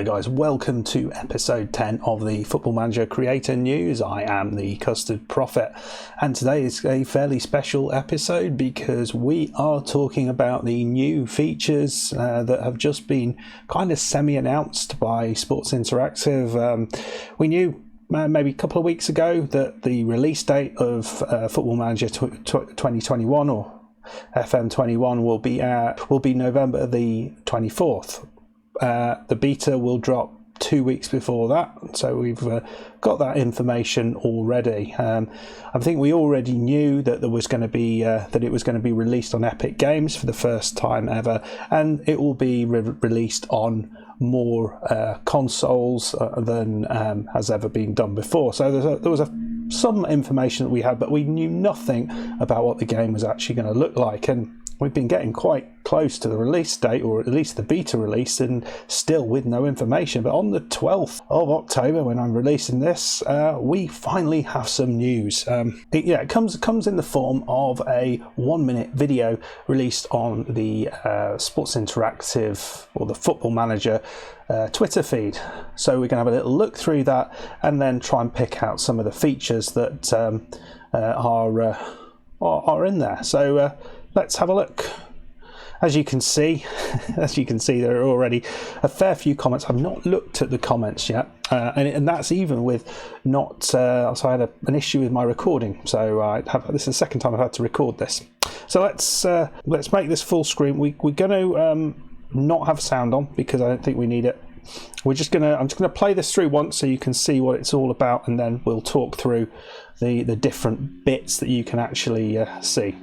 Hello guys, welcome to episode 10 of the Football Manager Creator News. I am the Custard Prophet, and today is a fairly special episode because we are talking about the new features that have just been kind of semi-announced by Sports Interactive. We knew maybe a couple of weeks ago that the release date of Football Manager 2021 or FM21 will be November the 24th. The beta will drop 2 weeks before that, so we've got that information already. I think we already knew that there was going to be that it was going to be released on Epic Games for the first time ever, and it will be released on more consoles than has ever been done before. So there was some information that we had, but we knew nothing about what the game was actually going to look like, and we've been getting quite close to the release date, or at least the beta release, and still with no information. But on the 12th of October, when I'm releasing this, we finally have some news. It comes in the form of a 1-minute video released on the Sports Interactive or the Football Manager Twitter feed. So we're going to have a little look through that and then try and pick out some of the features that are in there. So let's have a look. As you can see, there are already a fair few comments. I've not looked at the comments yet, and that's even with not. So I had an issue with my recording. So this is the second time I've had to record this. So let's make this full screen. We're going to not have sound on because I don't think we need it. I'm just gonna play this through once so you can see what it's all about, and then we'll talk through the different bits that you can actually see.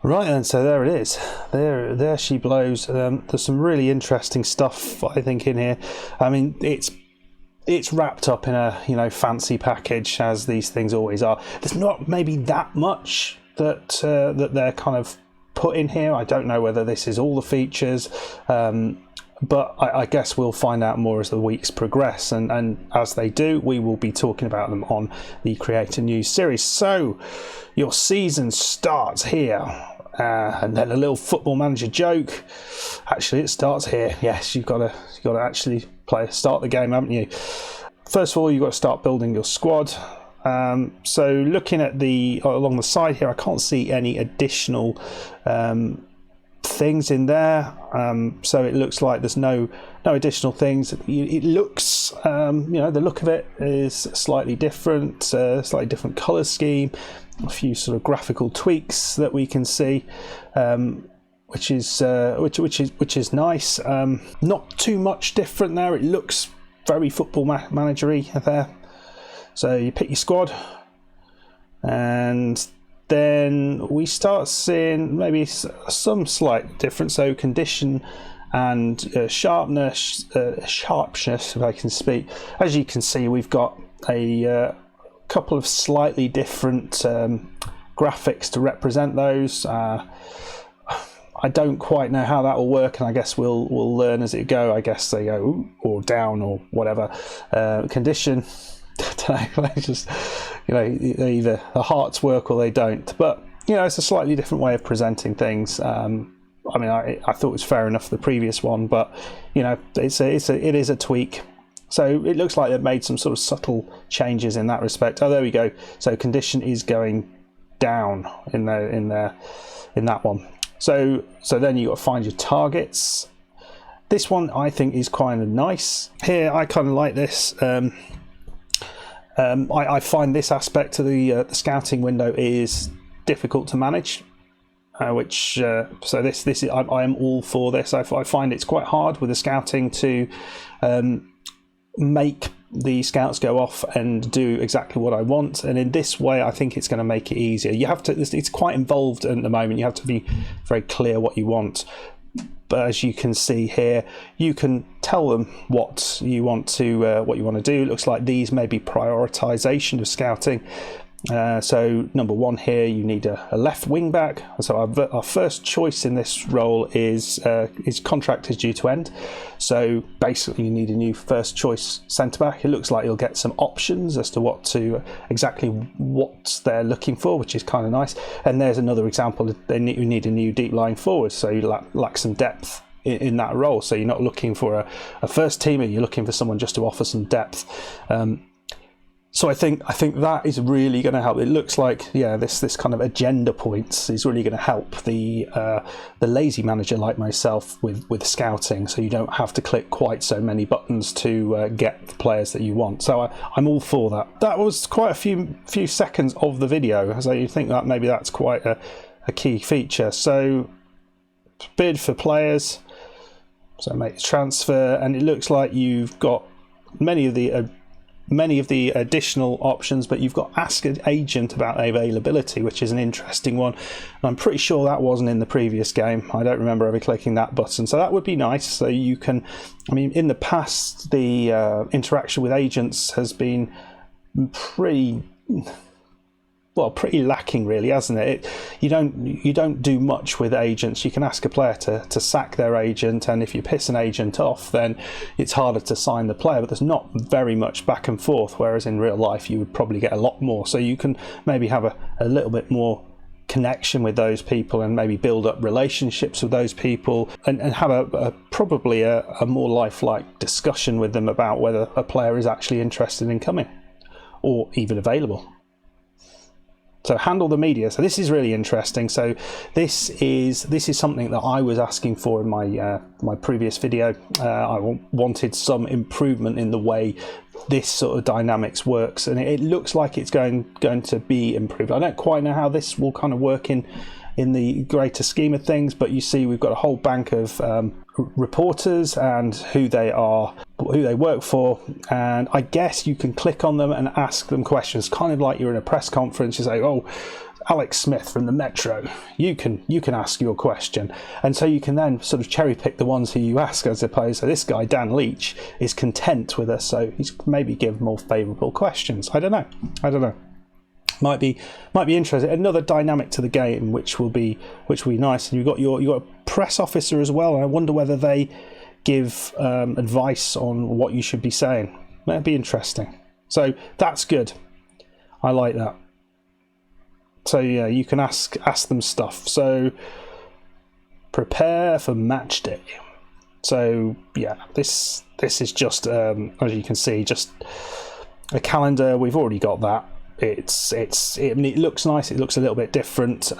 Right then, so there it is. There she blows. There's some really interesting stuff, I think, in here. I mean, it's wrapped up in a fancy package, as these things always are. There's not maybe that much that they're kind of put in here. I don't know whether this is all the features, but I guess we'll find out more as the weeks progress, and as they do, we will be talking about them on the Creator News series. So your season starts here. And then a little Football Manager joke. Actually, it starts here. Yes, you've got to actually start the game, haven't you? First of all, you've got to start building your squad. So looking at along the side here, I can't see any additional things in there. So it looks like there's no additional things. It looks, the look of it is slightly different, slightly different color scheme. A few sort of graphical tweaks that we can see, which is nice. Not too much different there. It looks very Football Manager-y there. So you pick your squad, and then we start seeing maybe some slight difference. So condition and sharpness, if I can speak. As you can see, we've got a couple of slightly different graphics to represent those. I don't quite know how that will work, and I guess we'll learn as it go. I guess they go or down or whatever. Condition, I don't know, just either the hearts work or they don't. But it's a slightly different way of presenting things. I mean, I thought it was fair enough the previous one, but it is a tweak. So it looks like they've made some sort of subtle changes in that respect. Oh, there we go. So condition is going down in that one. So then you got to find your targets. This one I think is kind of nice. Here I kind of like this. I find this aspect of the scouting window is difficult to manage. So this is I am all for this. I find it's quite hard with the scouting to make the scouts go off and do exactly what I want, and in this way I think it's going to make it easier. You have to, it's quite involved at the moment, you have to be very clear what you want. But as you can see here, you can tell them what you want to do. It looks like these may be prioritization of scouting. So number one here, you need a left wing back. So our first choice in this role is contract is due to end. So basically you need a new first choice centre back. It looks like you'll get some options as to exactly what they're looking for, which is kind of nice. And there's another example. You need a new deep line forward, so you lack some depth in that role. So you're not looking for a first teamer, you're looking for someone just to offer some depth. So I think that is really going to help. It looks like, yeah, this kind of agenda points is really going to help the lazy manager like myself with scouting. So you don't have to click quite so many buttons to get the players that you want. So I'm all for that. That was quite a few seconds of the video. So you think that maybe that's quite a key feature. So bid for players. So make the transfer, and it looks like you've got many of the additional options, but you've got ask an agent about availability, which is an interesting one. And I'm pretty sure that wasn't in the previous game. I don't remember ever clicking that button, so that would be nice. So you can, I mean, in the past, the interaction with agents has been pretty lacking, really, hasn't it? You don't do much with agents. You can ask a player to sack their agent, and if you piss an agent off, then it's harder to sign the player, but there's not very much back and forth, whereas in real life you would probably get a lot more. So you can maybe have a little bit more connection with those people, and maybe build up relationships with those people, and have probably a more lifelike discussion with them about whether a player is actually interested in coming or even available. So handle the media. So this is really interesting. So this is something that I was asking for in my previous video. I wanted some improvement in the way this sort of dynamics works, and it looks like it's going to be improved. I don't quite know how this will kind of work in the greater scheme of things, but you see we've got a whole bank of reporters and who they are, who they work for, and I guess you can click on them and ask them questions, kind of like you're in a press conference. You say, oh, Alex Smith from the Metro, you can ask your question, and so you can then sort of cherry pick the ones who you ask, I suppose. So this guy Dan Leach is content with us, so he's maybe give more favourable questions. I don't know. Might be interesting. Another dynamic to the game, which will be nice. And you've got a press officer as well. And I wonder whether they give advice on what you should be saying. That'd be interesting. So that's good. I like that. So yeah, you can ask them stuff. So prepare for match day. So yeah, this is just as you can see, just a calendar. We've already got that. It looks nice. It looks a little bit different.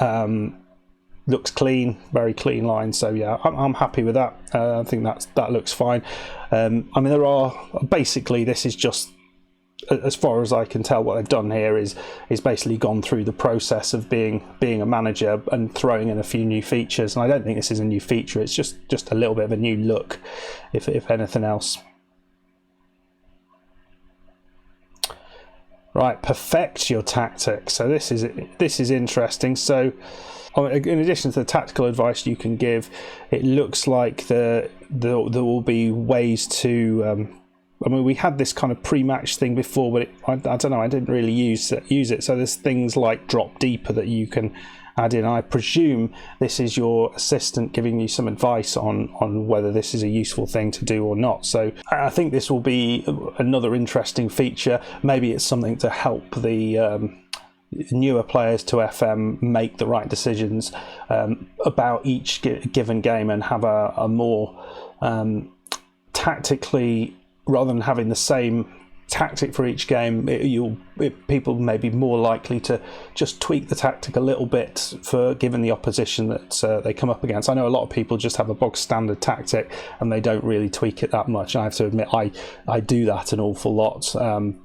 Looks clean, very clean lines. So yeah, I'm happy with that. I think that looks fine. I mean, there are basically, this is just, as far as I can tell, what they've done here is basically gone through the process of being a manager and throwing in a few new features. And I don't think this is a new feature. It's just a little bit of a new look, if anything else. Right, perfect your tactics. So this is interesting. So in addition to the tactical advice you can give, it looks like there will be ways to. I mean, we had this kind of pre-match thing before, but I don't know. I didn't really use it. So there's things like drop deeper that you can add in. I presume this is your assistant giving you some advice on whether this is a useful thing to do or not. So I think this will be another interesting feature. Maybe it's something to help the newer players to FM make the right decisions about each given game, and have a more tactically, rather than having the same tactic for each game, people may be more likely to just tweak the tactic a little bit for given the opposition that they come up against. I know a lot of people just have a bog standard tactic and they don't really tweak it that much. I have to admit I do that an awful lot,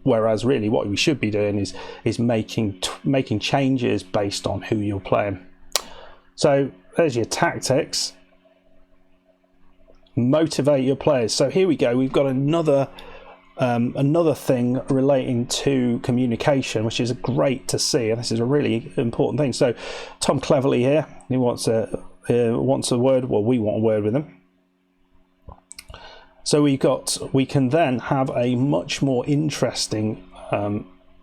whereas really what we should be doing is making changes based on who you're playing. So there's your tactics. Motivate your players. So here we go. We've got another thing relating to communication, which is great to see, and this is a really important thing. So Tom Cleverley here, he wants a word. Well, we want a word with him. So we can then have a much more interesting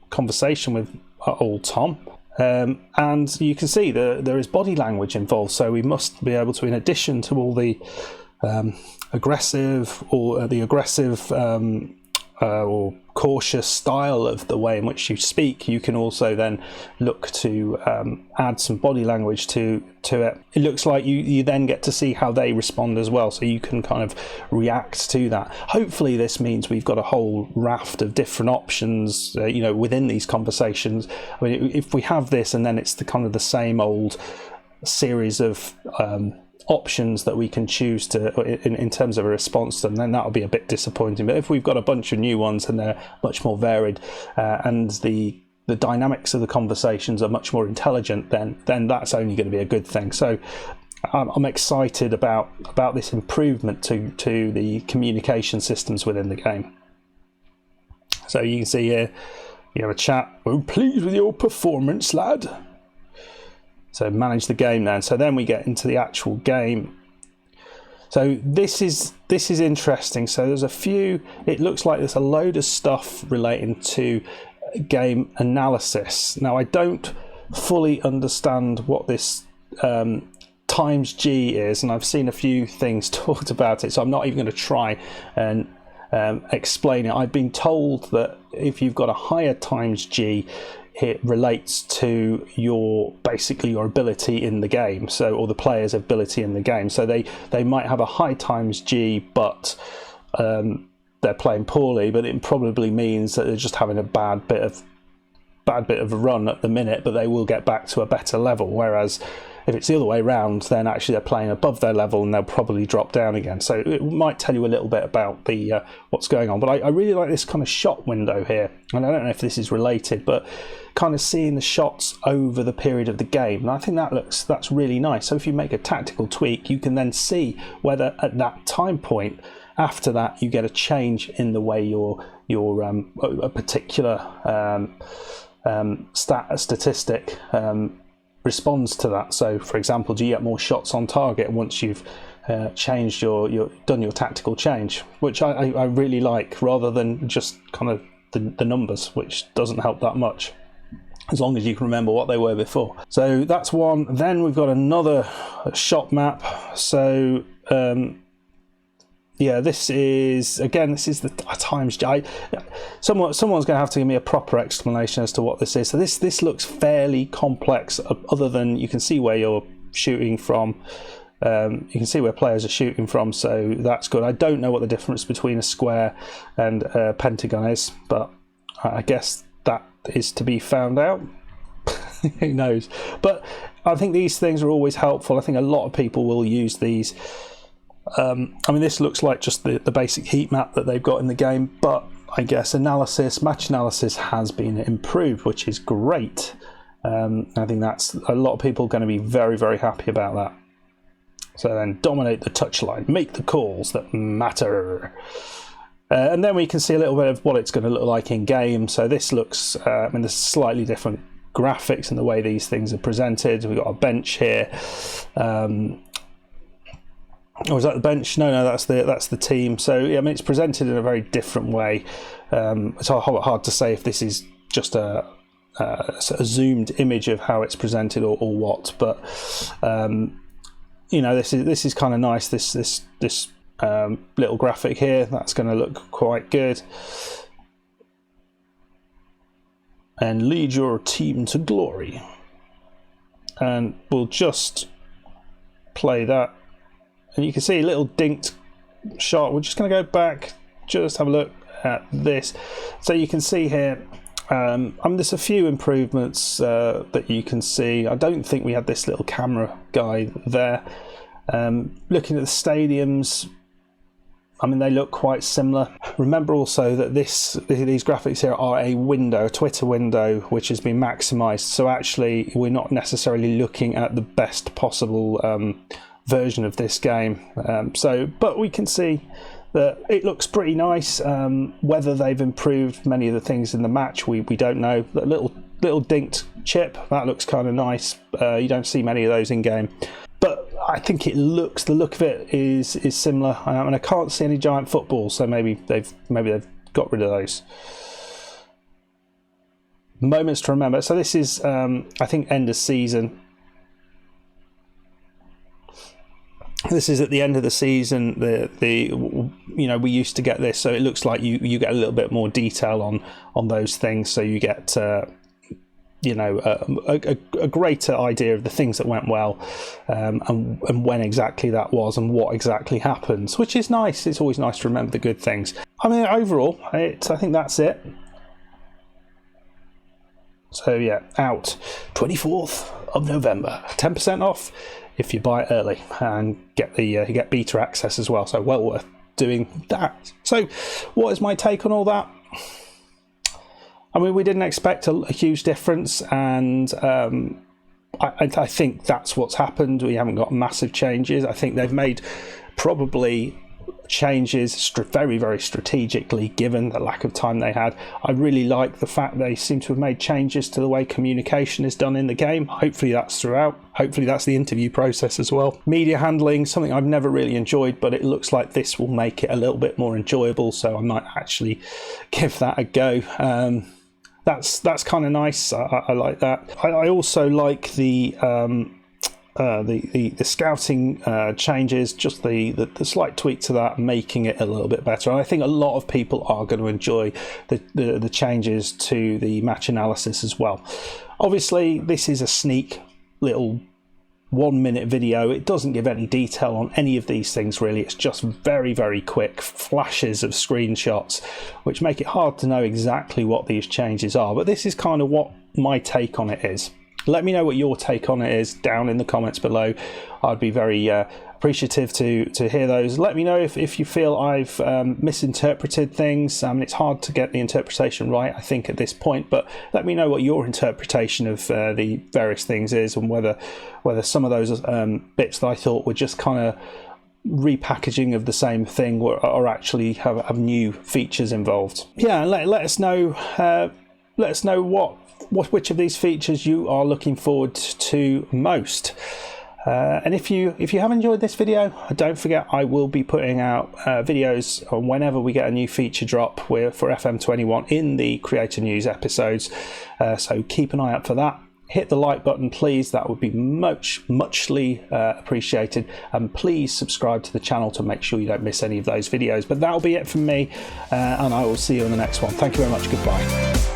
conversation with old Tom. And you can see there is body language involved, so we must be able to, in addition to all the aggressive or cautious style of the way in which you speak, you can also then look to add some body language to it. It looks like you then get to see how they respond as well, so you can kind of react to that. Hopefully this means we've got a whole raft of different options within these conversations. I mean, if we have this and then it's the kind of the same old series of options that we can choose to in terms of a response to them, then that'll be a bit disappointing. But if we've got a bunch of new ones and they're much more varied, and the dynamics of the conversations are much more intelligent, then that's only going to be a good thing. So I'm excited about this improvement to the communication systems within the game. So you can see here, you have a chat. "We're pleased with your performance, lad." So manage the game then. So then we get into the actual game. So this is interesting. So there's a few, it looks like there's a load of stuff relating to game analysis. Now I don't fully understand what this times G is, and I've seen a few things talked about it, so I'm not even going to try and explain it. I've been told that if you've got a higher times G, it relates to your ability in the game, or the player's ability in the game. So they might have a high times G, but they're playing poorly, but it probably means that they're just having a bad bit of a run at the minute, but they will get back to a better level. Whereas if it's the other way around, then actually they're playing above their level and they'll probably drop down again. So it might tell you a little bit about the what's going on. But I really like this kind of shot window here, and I don't know if this is related, but kind of seeing the shots over the period of the game, and I think that's really nice. So if you make a tactical tweak, you can then see whether at that time point after that you get a change in the way your a particular statistic responds to that. So for example, do you get more shots on target once you've changed done your tactical change, which I really like, rather than just kind of the numbers, which doesn't help that much, as long as you can remember what they were before. So that's one. Then we've got another shot map. So this is the times. Someone's going to have to give me a proper explanation as to what this is. So this looks fairly complex, other than you can see where you're shooting from. You can see where players are shooting from, so that's good. I don't know what the difference between a square and a pentagon is, but I guess that is to be found out. Who knows? But I think these things are always helpful. I think a lot of people will use these. This looks like just the basic heat map that they've got in the game, but I guess match analysis has been improved, which is great. I think that's a lot of people going to be very, very happy about that. So then dominate the touchline, make the calls that matter. And then we can see a little bit of what it's going to look like in game. So this looks, there's slightly different graphics in the way these things are presented. We've got a bench here. Or is that the bench? No, that's the team. So it's presented in a very different way. It's hard to say if this is just a zoomed image of how it's presented or what. But this is kind of nice. This little graphic here, that's going to look quite good. And lead your team to glory. And we'll just play that. And you can see a little dinked shot. We're just going to go back, just have a look at this. So you can see here, there's a few improvements that you can see. I don't think we had this little camera guy there. Looking at the stadiums, I mean, they look quite similar. Remember also that these graphics here are a Twitter window, which has been maximized. So actually, we're not necessarily looking at the best possible version of this game. But we can see that it looks pretty nice. Whether they've improved many of the things in the match, we don't know. The little dinked chip, that looks kind of nice. You don't see many of those in game. But I think the look of it is similar, and I can't see any giant footballs, so maybe they've got rid of those. Moments to remember. So this is I think end of season. This is at the end of the season. We used to get this, so it looks like you get a little bit more detail on those things. So you get a greater idea of the things that went well, and when exactly that was and what exactly happens, which is nice. It's always nice to remember the good things. I mean, overall, I think that's it. So yeah, out 24th of November, 10% off if you buy it early, and get beta access as well. So well worth doing that. So what is my take on all that? I mean, we didn't expect a huge difference, and I think that's what's happened. We haven't got massive changes. I think they've made probably changes very, very strategically, given the lack of time they had. I really like the fact they seem to have made changes to the way communication is done in the game. Hopefully that's throughout. Hopefully that's the interview process as well. Media handling, something I've never really enjoyed, but it looks like this will make it a little bit more enjoyable, so I might actually give that a go. That's kind of nice. I like that. I also like the scouting changes, just the slight tweak to that, making it a little bit better. And I think a lot of people are going to enjoy the changes to the match analysis as well. Obviously, this is a sneak little 1-minute video. It doesn't give any detail on any of these things really. It's just very, very quick flashes of screenshots, which make it hard to know exactly what these changes are. But this is kind of what my take on it is. Let me know what your take on it is down in the comments below. I'd be very appreciative to hear those. Let me know if you feel I've misinterpreted things. It's hard to get the interpretation right, I think, at this point, but let me know what your interpretation of the various things is, and whether some of those bits that I thought were just kind of repackaging of the same thing or actually have new features involved. Yeah, let us know. Let us know which of these features you are looking forward to most. And if you have enjoyed this video, don't forget I will be putting out videos on whenever we get a new feature drop for FM21 in the Creator News episodes. So keep an eye out for that. Hit the like button, please. That would be muchly appreciated. And please subscribe to the channel to make sure you don't miss any of those videos. But that'll be it from me, and I will see you in the next one. Thank you very much. Goodbye.